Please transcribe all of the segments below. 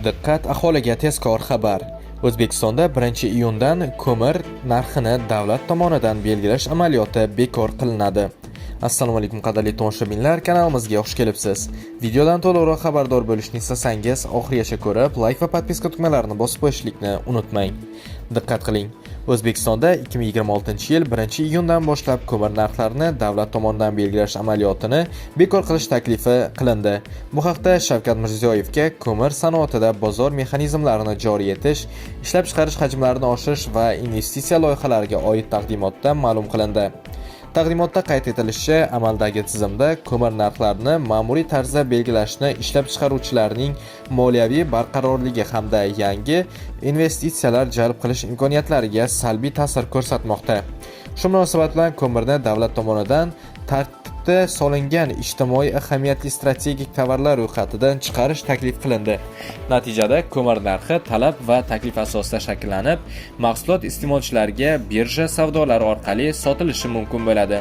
Diqqat, aholiga tezkor xabar. O'zbekistonda 1-iyundan ko'mir narxini davlat tomonidan belgilash amaliyoti bekor qilinadi. Assalomu alaykum qadrli tomoshabinlar, kanalimizga xush kelibsiz. Videodan to'liqroq xabardor bo'lishni istasangiz, oxirigacha ko'rib, like va podpiska tugmalarini bosib qo'yishlikni unutmang. Diqqat qiling. O'zbekistonda 2026-yil 1-iyundan boshlab ko'mir narxlarini davlat tomonidan belgilash amaliyotini bekor qilish taklifi qilindi. Bu haqda Shavkat Mirziyoyevga ko'mir sanoatida bozor mexanizmlarini joriy etish, ishlab chiqarish hajmlarini oshirish va investitsiya loyihalariga oid taqdimotda ma'lum qilindi. Taqdimotda qayd etilishicha, amaldagi tizimda ko'mir narxlarini ma'muriy tarzda belgilashni ishlab chiqaruvchilarning moliyaviy barqarorligi hamda yangi investitsiyalar jalb qilish imkoniyatlariga salbiy ta'sir ko'rsatmoqda. Shu munosabat bilan ko'mirni davlat tomonidan tartibda solingan ijtimoiy ahamiyatli strategik tovarlar ro'yxatidan chiqarish taklif qilindi. Natijada ko'mir narxi talab va taklif asosida shakllanib, mahsulot iste'molchilarga birja savdolari orqali sotilishi mumkin bo'ladi.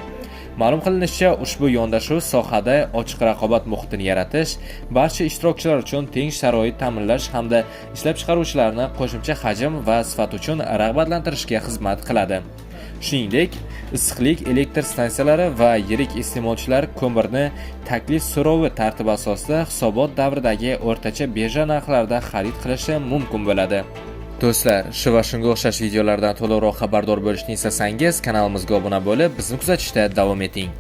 Ma'lum qilinishicha, ushbu yondashuv sohada ochiq raqobat muhitini yaratish, barcha ishtirokchilar uchun teng sharoit ta'minlash hamda ishlab chiqaruvchilarni qo'shimcha hajm va sifat uchun rag'batlantirishga xizmat qiladi. Shuningdek, issiqlik elektr stansiyalari va yirik iste'molchilar ko'mirni taklif so'rovi tartibi asosida hisobot davridagi o'rtacha birja narxlarda xarid qilishi mumkin bo'ladi. Do'stlar, shu va shunga o'xshash videolardan to'liqroq xabardor bo'lishni istasangiz, kanalimizga obuna bo'lib, bizni kuzatishda davom eting.